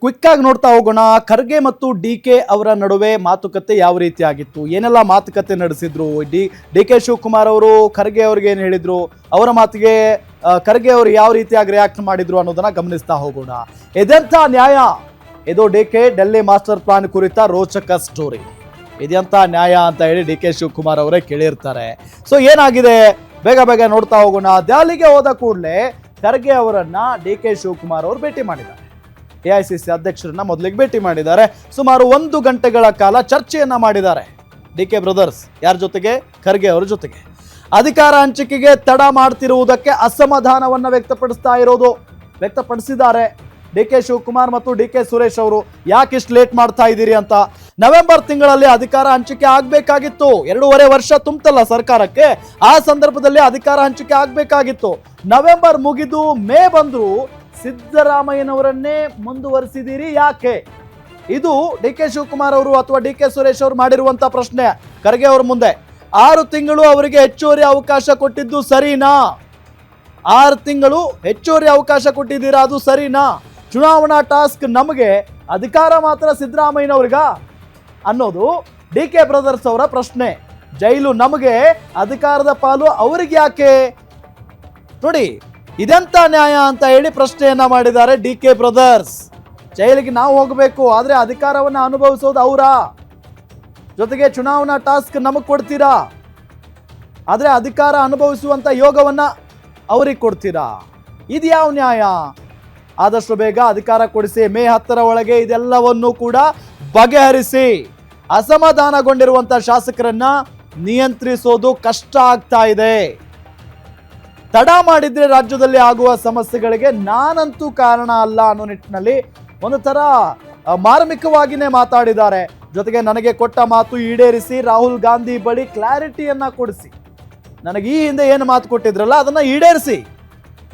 Quick ಆಗಿ ನೋಡ್ತಾ ಹೋಗೋಣ. ಖರ್ಗೆ ಮತ್ತು ಡಿ.ಕೆ ಅವರ ನಡುವೆ ಮಾತುಕತೆ ಯಾವ ರೀತಿ ಆಗಿತ್ತು, ಏನೆಲ್ಲ ಮಾತುಕತೆ ನಡೆಸಿದ್ರು, ಡಿ.ಕೆ ಶಿವಕುಮಾರ್ ಅವರು ಖರ್ಗೆ ಅವ್ರಿಗೆ ಏನು ಹೇಳಿದ್ರು, ಅವರ ಮಾತಿಗೆ ಖರ್ಗೆ ಅವರು ಯಾವ ರೀತಿಯಾಗಿ ರಿಯಾಕ್ಟ್ ಮಾಡಿದ್ರು ಅನ್ನೋದನ್ನ ಗಮನಿಸ್ತಾ ಹೋಗೋಣ. ಇದೆಂಥ ನ್ಯಾಯ? ಇದು ಡಿ.ಕೆ ಡೆಲ್ಲಿ ಮಾಸ್ಟರ್ ಪ್ಲಾನ್ ಕುರಿತ ರೋಚಕ ಸ್ಟೋರಿ. ಇದೆಂಥ ನ್ಯಾಯ ಅಂತ ಹೇಳಿ ಡಿ.ಕೆ ಶಿವಕುಮಾರ್ ಅವರೇ ಕೇಳಿರ್ತಾರೆ. ಸೊ ಏನಾಗಿದೆ ಬೇಗ ಬೇಗ ನೋಡ್ತಾ ಹೋಗೋಣ. ದೆಹಲಿಗೆ ಹೋದ ಕೂಡಲೇ ಖರ್ಗೆ ಅವರನ್ನ ಡಿ.ಕೆ ಶಿವಕುಮಾರ್ ಅವರು ಭೇಟಿ ಮಾಡಿದ್ದಾರೆ. ಎಐಸಿಸಿ ಅಧ್ಯಕ್ಷರನ್ನ ಮೊದಲಿಗೆ ಭೇಟಿ ಮಾಡಿದ್ದಾರೆ. ಸುಮಾರು 1 ಗಂಟೆಗಳ ಕಾಲ ಚರ್ಚೆಯನ್ನ ಮಾಡಿದ್ದಾರೆ ಡಿ.ಕೆ ಬ್ರದರ್ಸ್. ಯಾರ ಜೊತೆಗೆ? ಖರ್ಗೆ ಅವರ ಜೊತೆಗೆ. ಅಧಿಕಾರ ಹಂಚಿಕೆಗೆ ತಡ ಮಾಡ್ತಿರುವುದಕ್ಕೆ ಅಸಮಾಧಾನವನ್ನ ವ್ಯಕ್ತಪಡಿಸಿದ್ದಾರೆ ಡಿ.ಕೆ ಶಿವಕುಮಾರ್ ಮತ್ತು ಡಿ.ಕೆ ಸುರೇಶ್ ಅವರು. ಯಾಕಿಷ್ಟು ಲೇಟ್ ಮಾಡ್ತಾ ಇದ್ದೀರಿ ಅಂತ. ನವೆಂಬರ್ ತಿಂಗಳಲ್ಲಿ ಅಧಿಕಾರ ಹಂಚಿಕೆ ಆಗ್ಬೇಕಾಗಿತ್ತು. 2.5 ವರ್ಷ ತುಂಬತಲ್ಲ ಸರ್ಕಾರಕ್ಕೆ. ಆ ಸಂದರ್ಭದಲ್ಲಿ ಅಧಿಕಾರ ಹಂಚಿಕೆ ಆಗ್ಬೇಕಾಗಿತ್ತು. ನವೆಂಬರ್ ಮುಗಿದು ಮೇ ಬಂದ್ರು, ಸಿದ್ದರಾಮಯ್ಯನವರನ್ನೇ ಮುಂದುವರಿಸಿದ್ದೀರಿ ಯಾಕೆ? ಇದು ಡಿ.ಕೆ ಶಿವಕುಮಾರ್ ಅವರು ಅಥವಾ ಡಿ.ಕೆ ಸುರೇಶ್ ಅವರು ಮಾಡಿರುವಂತ ಪ್ರಶ್ನೆ ಖರ್ಗೆ ಅವ್ರ ಮುಂದೆ. 6 ತಿಂಗಳು ಅವರಿಗೆ ಹೆಚ್ಚುವರಿ ಅವಕಾಶ ಕೊಟ್ಟಿದ್ದು ಸರಿನಾ? 6 ತಿಂಗಳು ಹೆಚ್ಚುವರಿ ಅವಕಾಶ ಕೊಟ್ಟಿದ್ದೀರಾ, ಅದು ಸರಿನಾ? ಚುನಾವಣಾ ಟಾಸ್ಕ್ ನಮಗೆ, ಅಧಿಕಾರ ಮಾತ್ರ ಸಿದ್ದರಾಮಯ್ಯನವ್ರಿಗ ಅನ್ನೋದು ಡಿ.ಕೆ ಬ್ರದರ್ಸ್ ಅವರ ಪ್ರಶ್ನೆ. ಜೈಲು ನಮಗೆ, ಅಧಿಕಾರದ ಪಾಲು ಅವ್ರಿಗೆ ಯಾಕೆ? ನೋಡಿ, ಇದೆಂತ ನ್ಯಾಯ ಅಂತ ಹೇಳಿ ಪ್ರಶ್ನೆಯನ್ನ ಮಾಡಿದ್ದಾರೆ ಡಿ.ಕೆ ಬ್ರದರ್ಸ್. ಜೈಲಿಗೆ ನಾವು ಹೋಗಬೇಕು, ಆದ್ರೆ ಅಧಿಕಾರವನ್ನ ಅನುಭವಿಸೋದು ಅವರ ಜೊತೆಗೆ ಚುನಾವಣಾ ಟಾಸ್ಕ್ ನಮಗ್ ಕೊಡ್ತೀರಾ, ಆದ್ರೆ ಅಧಿಕಾರ ಅನುಭವಿಸುವಂತ ಯೋಗವನ್ನ ಅವ್ರಿಗೆ ಕೊಡ್ತೀರಾ? ಇದ್ಯಾವ ನ್ಯಾಯ? ಆದಷ್ಟು ಬೇಗ ಅಧಿಕಾರ ಕೊಡಿಸಿ. ಮೇ 10ರ ಒಳಗೆ ಇದೆಲ್ಲವನ್ನೂ ಕೂಡ ಬಗೆಹರಿಸಿ. ಅಸಮಾಧಾನಗೊಂಡಿರುವಂತ ಶಾಸಕರನ್ನ ನಿಯಂತ್ರಿಸೋದು ಕಷ್ಟ ಆಗ್ತಾ ಇದೆ. ತಡ ಮಾಡಿದ್ರೆ ರಾಜ್ಯದಲ್ಲಿ ಆಗುವ ಸಮಸ್ಯೆಗಳಿಗೆ ನಾನಂತೂ ಕಾರಣ ಅಲ್ಲ ಅನ್ನೋ ನಿಟ್ಟಿನಲ್ಲಿ ಒಂದು ತರ ಮಾರ್ಮಿಕವಾಗಿನೇ ಮಾತಾಡಿದ್ದಾರೆ. ಜೊತೆಗೆ ನನಗೆ ಕೊಟ್ಟ ಮಾತು ಈಡೇರಿಸಿ, ರಾಹುಲ್ ಗಾಂಧಿ ಬಳಿ ಕ್ಲಾರಿಟಿಯನ್ನ ಕೊಡಿಸಿ. ನನಗೆ ಈ ಹಿಂದೆ ಏನು ಮಾತು ಕೊಟ್ಟಿದ್ರಲ್ಲ ಅದನ್ನ ಈಡೇರಿಸಿ.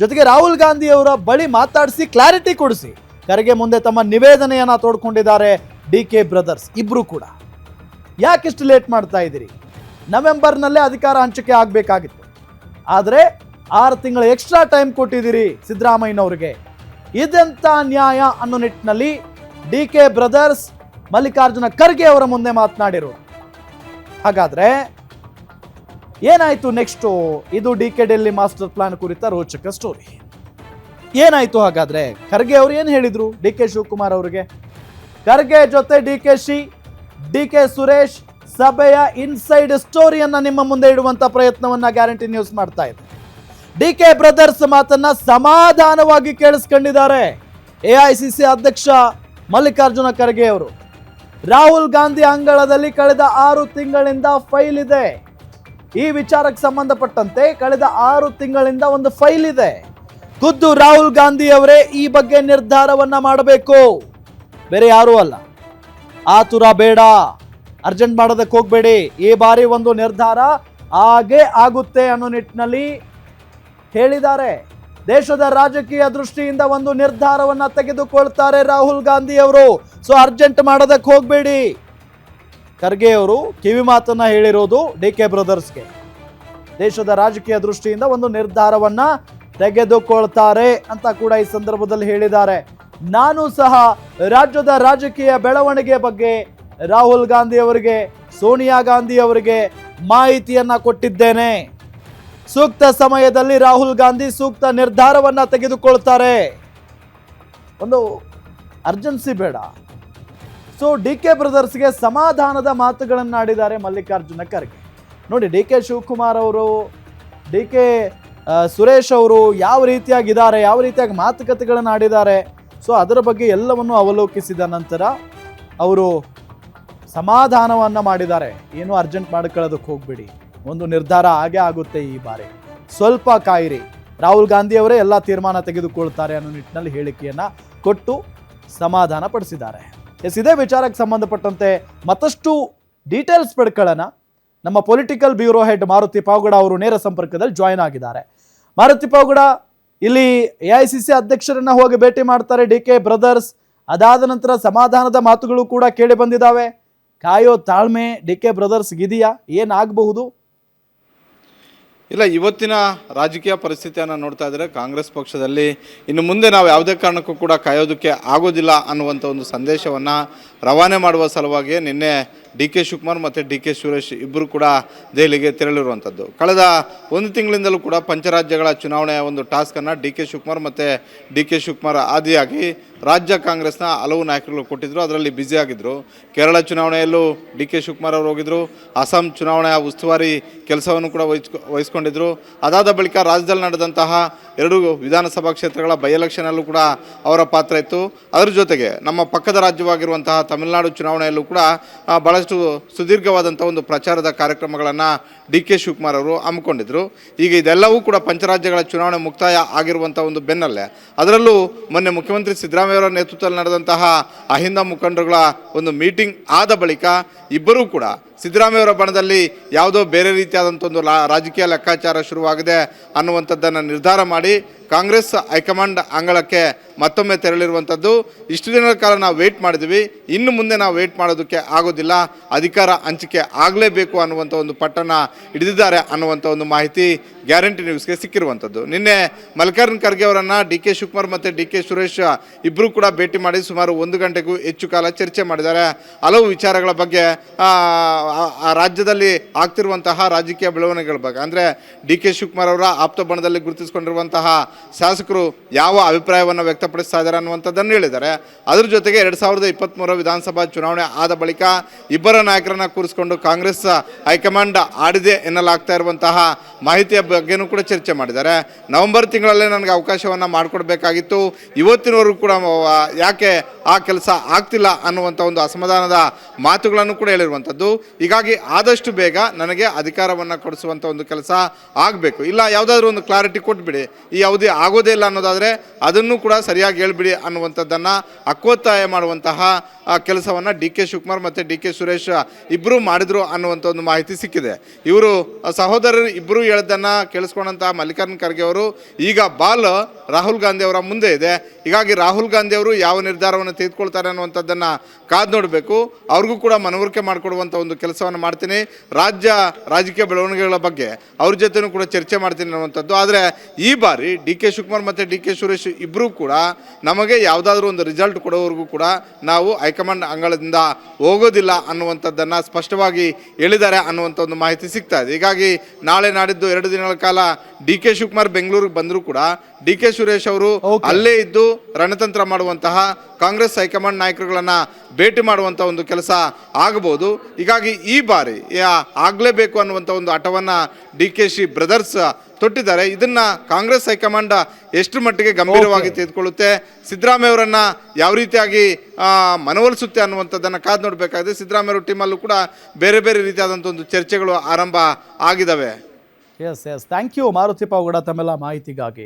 ಜೊತೆಗೆ ರಾಹುಲ್ ಗಾಂಧಿ ಅವರ ಬಳಿ ಮಾತಾಡಿಸಿ ಕ್ಲಾರಿಟಿ ಕೊಡಿಸಿ. ಖರ್ಗೆ ಮುಂದೆ ತಮ್ಮ ನಿವೇದನೆಯನ್ನ ತೋಡ್ಕೊಂಡಿದ್ದಾರೆ ಡಿ.ಕೆ ಬ್ರದರ್ಸ್ ಇಬ್ರು ಕೂಡ. ಯಾಕಿಷ್ಟು ಲೇಟ್ ಮಾಡ್ತಾ ಇದ್ದೀರಿ? ನವೆಂಬರ್ನಲ್ಲೇ ಅಧಿಕಾರ ಹಂಚಿಕೆ ಆಗ್ಬೇಕಾಗಿತ್ತು, ಆದ್ರೆ 6 ತಿಂಗಳು ಎಕ್ಸ್ಟ್ರಾ ಟೈಮ್ ಕೊಟ್ಟಿದ್ದೀರಿ ಸಿದ್ದರಾಮಯ್ಯನವ್ರಿಗೆ. ಇದೆಂತ ನ್ಯಾಯ ಅನ್ನೋ ನಿಟ್ಟಿನಲ್ಲಿ ಡಿ.ಕೆ ಬ್ರದರ್ಸ್ ಮಲ್ಲಿಕಾರ್ಜುನ ಖರ್ಗೆ ಅವರ ಮುಂದೆ ಮಾತನಾಡಿರು. ಹಾಗಾದ್ರೆ ಏನಾಯ್ತು ನೆಕ್ಸ್ಟ್? ಇದು ಡಿ.ಕೆ ಡೆಲ್ಲಿ ಮಾಸ್ಟರ್ ಪ್ಲಾನ್ ಕುರಿತ ರೋಚಕ ಸ್ಟೋರಿ. ಏನಾಯ್ತು ಹಾಗಾದ್ರೆ? ಖರ್ಗೆ ಅವರು ಏನು ಹೇಳಿದ್ರು ಡಿ.ಕೆ ಶಿವಕುಮಾರ್ ಅವರಿಗೆ? ಖರ್ಗೆ ಜೊತೆ ಡಿ.ಕೆ ಸುರೇಶ್ ಸಭೆಯ ಇನ್ಸೈಡ್ ಸ್ಟೋರಿಯನ್ನ ನಿಮ್ಮ ಮುಂದೆ ಇಡುವಂತ ಪ್ರಯತ್ನವನ್ನ ಗ್ಯಾರಂಟಿ ನ್ಯೂಸ್ ಮಾಡ್ತಾ ಇದೆ. ಡಿ.ಕೆ ಬ್ರದರ್ಸ್ ಮಾತನ್ನ ಸಮಾಧಾನವಾಗಿ ಕೇಳಿಸ್ಕೊಂಡಿದ್ದಾರೆ ಎಐಸಿಸಿ ಅಧ್ಯಕ್ಷ ಮಲ್ಲಿಕಾರ್ಜುನ ಖರ್ಗೆ ಅವರು. ರಾಹುಲ್ ಗಾಂಧಿ ಅಂಗಳದಲ್ಲಿ ಕಳೆದ 6 ತಿಂಗಳಿಂದ ಫೈಲ್ ಇದೆ. ಈ ವಿಚಾರಕ್ಕೆ ಸಂಬಂಧಪಟ್ಟಂತೆ ಕಳೆದ 6 ತಿಂಗಳಿಂದ ಒಂದು ಫೈಲ್ ಇದೆ. ಖುದ್ದು ರಾಹುಲ್ ಗಾಂಧಿ ಅವರೇ ಈ ಬಗ್ಗೆ ನಿರ್ಧಾರವನ್ನ ಮಾಡಬೇಕು, ಬೇರೆ ಯಾರೂ ಅಲ್ಲ. ಆತುರ ಬೇಡ, ಅರ್ಜೆಂಟ್ ಮಾಡೋದಕ್ಕೆ ಹೋಗ್ಬೇಡಿ. ಈ ಬಾರಿ ಒಂದು ನಿರ್ಧಾರ ಆಗೇ ಆಗುತ್ತೆ ಅನ್ನೋ ನಿಟ್ಟಿನಲ್ಲಿ ಹೇಳಿದ್ದಾರೆ. ದೇಶದ ರಾಜಕೀಯ ದೃಷ್ಟಿಯಿಂದ ಒಂದು ನಿರ್ಧಾರವನ್ನ ತೆಗೆದುಕೊಳ್ತಾರೆ ರಾಹುಲ್ ಗಾಂಧಿ ಅವರು. ಸೊ ಅರ್ಜೆಂಟ್ ಮಾಡೋದಕ್ಕೆ ಹೋಗ್ಬೇಡಿ. ಖರ್ಗೆ ಅವರು ಕಿವಿ ಮಾತನ್ನ ಹೇಳಿರೋದು ಡಿ.ಕೆ ಬ್ರದರ್ಸ್ಗೆ. ದೇಶದ ರಾಜಕೀಯ ದೃಷ್ಟಿಯಿಂದ ಒಂದು ನಿರ್ಧಾರವನ್ನ ತೆಗೆದುಕೊಳ್ತಾರೆ ಅಂತ ಕೂಡ ಈ ಸಂದರ್ಭದಲ್ಲಿ ಹೇಳಿದ್ದಾರೆ. ನಾನು ಸಹ ರಾಜ್ಯದ ರಾಜಕೀಯ ಬೆಳವಣಿಗೆ ಬಗ್ಗೆ ರಾಹುಲ್ ಗಾಂಧಿ ಅವರಿಗೆ, ಸೋನಿಯಾ ಗಾಂಧಿ ಅವರಿಗೆ ಮಾಹಿತಿಯನ್ನ ಕೊಟ್ಟಿದ್ದೇನೆ. ಸೂಕ್ತ ಸಮಯದಲ್ಲಿ ರಾಹುಲ್ ಗಾಂಧಿ ಸೂಕ್ತ ನಿರ್ಧಾರವನ್ನ ತೆಗೆದುಕೊಳ್ತಾರೆ. ಒಂದು ಅರ್ಜೆನ್ಸಿ ಬೇಡ. ಸೊ ಡಿ.ಕೆ ಬ್ರದರ್ಸ್ಗೆ ಸಮಾಧಾನದ ಮಾತುಗಳನ್ನಾಡಿದ್ದಾರೆ ಮಲ್ಲಿಕಾರ್ಜುನ ಖರ್ಗೆ. ನೋಡಿ, ಡಿ.ಕೆ ಶಿವಕುಮಾರ್ ಅವರು, ಡಿ.ಕೆ ಸುರೇಶ್ ಅವರು ಯಾವ ರೀತಿಯಾಗಿದ್ದಾರೆ, ಯಾವ ರೀತಿಯಾಗಿ ಮಾತುಕತೆಗಳನ್ನು ಆಡಿದ್ದಾರೆ, ಸೊ ಅದರ ಬಗ್ಗೆ ಎಲ್ಲವನ್ನು ಅವಲೋಕಿಸಿದ ನಂತರ ಅವರು ಸಮಾಧಾನವನ್ನ ಮಾಡಿದ್ದಾರೆ. ಏನು ಅರ್ಜೆಂಟ್ ಮಾಡ್ಕೊಳ್ಳೋದಕ್ಕೆ ಹೋಗ್ಬೇಡಿ, ಒಂದು ನಿರ್ಧಾರ ಆಗೇ ಆಗುತ್ತೆ ಈ ಬಾರಿ, ಸ್ವಲ್ಪ ಕಾಯಿರಿ. ರಾಹುಲ್ ಗಾಂಧಿ ಅವರೇ ಎಲ್ಲ ತೀರ್ಮಾನ ತೆಗೆದುಕೊಳ್ತಾರೆ ಅನ್ನೋ ನಿಟ್ಟಿನಲ್ಲಿ ಹೇಳಿಕೆಯನ್ನ ಕೊಟ್ಟು ಸಮಾಧಾನ ಪಡಿಸಿದ್ದಾರೆ. ಇದೇ ವಿಚಾರಕ್ಕೆ ಸಂಬಂಧಪಟ್ಟಂತೆ ಮತ್ತಷ್ಟು ಡೀಟೇಲ್ಸ್ ಪಡ್ಕೊಳ್ಳೋಣ. ನಮ್ಮ political bureau head Maruti Pavagada ಅವರು ನೇರ ಸಂಪರ್ಕದಲ್ಲಿ ಜಾಯಿನ್ ಆಗಿದ್ದಾರೆ. ಮಾರುತಿ ಪಾವಗಡ, ಇಲ್ಲಿ ಎಐಸಿಸಿ ಅಧ್ಯಕ್ಷರನ್ನ ಹೋಗಿ ಭೇಟಿ ಮಾಡ್ತಾರೆ ಡಿ.ಕೆ ಬ್ರದರ್ಸ್. ಅದಾದ ನಂತರ ಸಮಾಧಾನದ ಮಾತುಗಳು ಕೂಡ ಕೇಳಿ ಬಂದಿದ್ದಾವೆ. ಕಾಯೋ ತಾಳ್ಮೆ ಡಿ.ಕೆ ಬ್ರದರ್ಸ್ ಇದೆಯಾ? ಏನಾಗಬಹುದು? ಇಲ್ಲ, ಇವತ್ತಿನ ರಾಜಕೀಯ ಪರಿಸ್ಥಿತಿಯನ್ನು ನೋಡ್ತಾ ಇದ್ದರೆ ಕಾಂಗ್ರೆಸ್ ಪಕ್ಷದಲ್ಲಿ ಇನ್ನು ಮುಂದೆ ನಾವು ಯಾವುದೇ ಕಾರಣಕ್ಕೂ ಕೂಡ ಕಾಯೋದಕ್ಕೆ ಆಗೋದಿಲ್ಲ ಅನ್ನುವಂಥ ಒಂದು ಸಂದೇಶವನ್ನು ರವಾನೆ ಮಾಡುವ ಸಲುವಾಗಿ ನಿನ್ನೆ ಡಿ ಕೆ ಶಿವಕುಮಾರ್ ಮತ್ತು ಡಿ ಕೆ ಸುರೇಶ್ ಇಬ್ಬರು ಕೂಡ ದೆಹಲಿಗೆ ತೆರಳಿರುವಂಥದ್ದು. ಕಳೆದ ಒಂದು ತಿಂಗಳಿಂದಲೂ ಕೂಡ ಪಂಚರಾಜ್ಯಗಳ ಚುನಾವಣೆಯ ಒಂದು ಟಾಸ್ಕನ್ನು ಡಿ ಕೆ ಶಿವಕುಮಾರ್ ಮತ್ತು ಡಿ ಕೆ ಶಿವಕುಮಾರ್ ಆದಿಯಾಗಿ ರಾಜ್ಯ ಕಾಂಗ್ರೆಸ್ನ ಹಲವು ನಾಯಕರುಗಳು ಕೊಟ್ಟಿದ್ದರು, ಅದರಲ್ಲಿ ಬ್ಯುಸಿ ಆಗಿದ್ದರು. ಕೇರಳ ಚುನಾವಣೆಯಲ್ಲೂ ಡಿ ಕೆ ಶಿವಕುಮಾರ್ ಅವರು ಹೋಗಿದ್ದರು, ಅಸ್ಸಾಂ ಚುನಾವಣೆಯ ಉಸ್ತುವಾರಿ ಕೆಲಸವನ್ನು ಕೂಡ ವಹಿಸ್ಕೊಂಡಿದ್ದರು. ಅದಾದ ಬಳಿಕ ರಾಜ್ಯದಲ್ಲಿ ನಡೆದಂತಹ 2 ವಿಧಾನಸಭಾ ಕ್ಷೇತ್ರಗಳ ಬೈ ಎಲೆಕ್ಷನಲ್ಲೂ ಕೂಡ ಅವರ ಪಾತ್ರ ಇತ್ತು. ಅದರ ಜೊತೆಗೆ ನಮ್ಮ ಪಕ್ಕದ ರಾಜ್ಯವಾಗಿರುವಂತಹ ತಮಿಳುನಾಡು ಚುನಾವಣೆಯಲ್ಲೂ ಕೂಡ ಭಾಳಷ್ಟು ಸುದೀರ್ಘವಾದಂಥ ಒಂದು ಪ್ರಚಾರದ ಕಾರ್ಯಕ್ರಮಗಳನ್ನು ಡಿ ಕೆ ಶಿವಕುಮಾರ್ ಅವರು ಹಮ್ಮಿಕೊಂಡಿದ್ದರು. ಈಗ ಇದೆಲ್ಲವೂ ಕೂಡ ಪಂಚರಾಜ್ಯಗಳ ಚುನಾವಣೆ ಮುಕ್ತಾಯ ಆಗಿರುವಂಥ ಒಂದು ಬೆನ್ನಲ್ಲೇ, ಅದರಲ್ಲೂ ಮೊನ್ನೆ ಮುಖ್ಯಮಂತ್ರಿ ಸಿದ್ದರಾಮಯ್ಯವರ ನೇತೃತ್ವದಲ್ಲಿ ನಡೆದಂತಹ ಅಹಿಂದ ಮುಖಂಡರುಗಳ ಒಂದು ಮೀಟಿಂಗ್ ಆದ ಬಳಿಕ ಇಬ್ಬರೂ ಕೂಡ ಸಿದ್ದರಾಮಯ್ಯವರ ಬಣದಲ್ಲಿ ಯಾವುದೋ ಬೇರೆ ರೀತಿಯಾದಂಥ ಒಂದು ರಾಜಕೀಯ ಲೆಕ್ಕಾಚಾರ ಶುರುವಾಗಿದೆ ಅನ್ನುವಂಥದ್ದನ್ನು ನಿರ್ಧಾರ ಮಾಡಿ ಕಾಂಗ್ರೆಸ್ ಹೈಕಮಾಂಡ್ ಅಂಗಳಕ್ಕೆ ಮತ್ತೊಮ್ಮೆ ತೆರಳಿರುವಂಥದ್ದು. ಇಷ್ಟು ದಿನಗಳ ಕಾಲ ನಾವು ವೇಟ್ ಮಾಡಿದ್ವಿ, ಇನ್ನು ಮುಂದೆ ನಾವು ವೇಟ್ ಮಾಡೋದಕ್ಕೆ ಆಗೋದಿಲ್ಲ, ಅಧಿಕಾರ ಹಂಚಿಕೆ ಆಗಲೇಬೇಕು ಅನ್ನುವಂಥ ಒಂದು ಪಟ್ಟನ್ನು ಹಿಡಿದಿದ್ದಾರೆ ಅನ್ನುವಂಥ ಒಂದು ಮಾಹಿತಿ ಗ್ಯಾರಂಟಿ ನ್ಯೂಸ್ಗೆ ಸಿಕ್ಕಿರುವಂಥದ್ದು. ನಿನ್ನೆ ಮಲ್ಲಿಕಾರ್ಜುನ ಖರ್ಗೆ ಅವರನ್ನು ಡಿ ಕೆ ಶಿವಕುಮಾರ್ ಮತ್ತು ಡಿ ಕೆ ಸುರೇಶ್ ಇಬ್ಬರು ಕೂಡ ಭೇಟಿ ಮಾಡಿ ಸುಮಾರು 1 ಗಂಟೆಗೂ ಹೆಚ್ಚು ಕಾಲ ಚರ್ಚೆ ಮಾಡಿದ್ದಾರೆ. ಹಲವು ವಿಚಾರಗಳ ಬಗ್ಗೆ, ಆ ರಾಜ್ಯದಲ್ಲಿ ಆಗ್ತಿರುವಂತಹ ರಾಜಕೀಯ ಬೆಳವಣಿಗೆಗಳ ಬಗ್ಗೆ, ಅಂದರೆ ಡಿ ಕೆ ಶಿವಕುಮಾರ್ ಅವರ ಆಪ್ತ ಬಣದಲ್ಲಿ ಗುರುತಿಸಿಕೊಂಡಿರುವಂತಹ ಶಾಸಕರು ಯಾವ ಅಭಿಪ್ರಾಯವನ್ನು ವ್ಯಕ್ತಪಡಿಸ್ತಾ ಇದ್ದಾರೆ ಅನ್ನುವಂಥದ್ದನ್ನು ಹೇಳಿದ್ದಾರೆ. ಅದರ ಜೊತೆಗೆ 2023 ವಿಧಾನಸಭಾ ಚುನಾವಣೆ ಆದ ಬಳಿಕ ಇಬ್ಬರ ನಾಯಕರನ್ನು ಕೂರಿಸಿಕೊಂಡು ಕಾಂಗ್ರೆಸ್ ಹೈಕಮಾಂಡ್ ಆಡಿದೆ ಎನ್ನಲಾಗ್ತಾ ಇರುವಂತಹ ಮಾಹಿತಿಯ ಬಗ್ಗೆನೂ ಕೂಡ ಚರ್ಚೆ ಮಾಡಿದ್ದಾರೆ. ನವೆಂಬರ್ ತಿಂಗಳಲ್ಲೇ ನನಗೆ ಅವಕಾಶವನ್ನು ಮಾಡಿಕೊಡ್ಬೇಕಾಗಿತ್ತು, ಇವತ್ತಿನವರೆಗೂ ಕೂಡ ಯಾಕೆ ಆ ಕೆಲಸ ಆಗ್ತಿಲ್ಲ ಅನ್ನುವಂಥ ಒಂದು ಅಸಮಾಧಾನದ ಮಾತುಗಳನ್ನು ಕೂಡ ಹೇಳಿರುವಂಥದ್ದು. ಹೀಗಾಗಿ ಆದಷ್ಟು ಬೇಗ ನನಗೆ ಅಧಿಕಾರವನ್ನು ಕೊಡಿಸುವಂಥ ಒಂದು ಕೆಲಸ ಆಗಬೇಕು, ಇಲ್ಲ ಯಾವುದಾದ್ರೂ ಒಂದು ಕ್ಲಾರಿಟಿ ಕೊಟ್ಬಿಡಿ, ಈ ಯಾವುದೇ ಆಗೋದೇ ಇಲ್ಲ ಅನ್ನೋದಾದರೆ ಅದನ್ನು ಕೂಡ ಸರಿಯಾಗಿ ಹೇಳ್ಬಿಡಿ ಅನ್ನುವಂಥದ್ದನ್ನು ಹಕ್ಕೊತ್ತಾಯ ಮಾಡುವಂತಹ ಕೆಲಸವನ್ನು ಡಿ ಕೆ ಶಿವಕುಮಾರ್ ಮತ್ತು ಡಿ ಕೆ ಸುರೇಶ್ ಇಬ್ಬರು ಮಾಡಿದರು ಅನ್ನುವಂಥ ಒಂದು ಮಾಹಿತಿ ಸಿಕ್ಕಿದೆ. ಇವರು ಸಹೋದರರು ಇಬ್ಬರು ಹೇಳಿದ್ದನ್ನು ಕೇಳಿಸ್ಕೊಂಡಂತಹ ಮಲ್ಲಿಕಾರ್ಜುನ ಖರ್ಗೆ ಅವರು ಈಗ ಬಾಲ್ ರಾಹುಲ್ ಗಾಂಧಿ ಅವರ ಮುಂದೆ ಇದೆ. ಹೀಗಾಗಿ ರಾಹುಲ್ ಗಾಂಧಿ ಅವರು ಯಾವ ನಿರ್ಧಾರವನ್ನು ತೆಗೆದುಕೊಳ್ತಾರೆ ಅನ್ನುವಂಥದ್ದನ್ನು ಕಾದು ನೋಡಬೇಕು. ಅವ್ರಿಗೂ ಕೂಡ ಮನವರಿಕೆ ಮಾಡಿಕೊಡುವಂಥ ಒಂದು ಕೆಲಸವನ್ನು ಮಾಡ್ತೀನಿ, ರಾಜಕೀಯ ಬೆಳವಣಿಗೆಗಳ ಬಗ್ಗೆ ಅವ್ರ ಜೊತೆನೂ ಕೂಡ ಚರ್ಚೆ ಮಾಡ್ತೀನಿ ಅನ್ನುವಂಥದ್ದು. ಆದರೆ ಈ ಬಾರಿ ಡಿ ಕೆ ಶಿವಕುಮಾರ್ ಮತ್ತು ಡಿ ಕೆ ಸುರೇಶ್ ಇಬ್ಬರೂ ಕೂಡ ನಮಗೆ ಯಾವುದಾದ್ರೂ ಒಂದು ರಿಸಲ್ಟ್ ಕೊಡೋವರೆಗೂ ಕೂಡ ನಾವು ಹೈಕಮಾಂಡ್ ಅಂಗಳದಿಂದ ಹೋಗೋದಿಲ್ಲ ಅನ್ನುವಂಥದ್ದನ್ನು ಸ್ಪಷ್ಟವಾಗಿ ಹೇಳಿದ್ದಾರೆ ಅನ್ನುವಂಥ ಒಂದು ಮಾಹಿತಿ ಸಿಗ್ತಾ ಇದೆ. ಹೀಗಾಗಿ ನಾಳೆ ನಾಡಿದ್ದು 2 ದಿನಗಳ ಕಾಲ ಡಿ ಕೆ ಶಿವಕುಮಾರ್ ಬೆಂಗಳೂರಿಗೆ ಬಂದರೂ ಕೂಡ ಡಿ ಕೆ ಸುರೇಶ್ ಅವರು ಅಲ್ಲೇ ಇದ್ದು ರಣತಂತ್ರ ಮಾಡುವಂತಹ, ಕಾಂಗ್ರೆಸ್ ಹೈಕಮಾಂಡ್ ನಾಯಕರುಗಳನ್ನು ಭೇಟಿ ಮಾಡುವಂಥ ಒಂದು ಕೆಲಸ ಆಗಬಹುದು. ಹೀಗಾಗಿ ಈ ಬಾರಿ ಆಗಲೇಬೇಕು ಅನ್ನುವಂಥ ಒಂದು ಹಠವನ್ನು ಡಿ ಕೆ ಶಿ ಬ್ರದರ್ಸ್ ತೊಟ್ಟಿದ್ದಾರೆ. ಇದನ್ನ ಕಾಂಗ್ರೆಸ್ ಹೈಕಮಾಂಡ್ ಎಷ್ಟು ಮಟ್ಟಿಗೆ ಗಂಭೀರವಾಗಿ ತೆಗೆದುಕೊಳ್ಳುತ್ತೆ, ಸಿದ್ದರಾಮಯ್ಯವರನ್ನ ಯಾವ ರೀತಿಯಾಗಿ ಮನವೊಲಿಸುತ್ತೆ ಅನ್ನುವಂಥದ್ದನ್ನು ಕಾದು ನೋಡಬೇಕಾಗಿದೆ. ಸಿದ್ದರಾಮಯ್ಯ ಟೀಮಲ್ಲೂ ಕೂಡ ಬೇರೆ ಬೇರೆ ರೀತಿಯಾದಂಥ ಒಂದು ಚರ್ಚೆಗಳು ಆರಂಭ ಆಗಿದ್ದಾವೆ. Yes thank you Maruti Pavagada ತಮ್ಮೆಲ್ಲ ಮಾಹಿತಿಗಾಗಿ.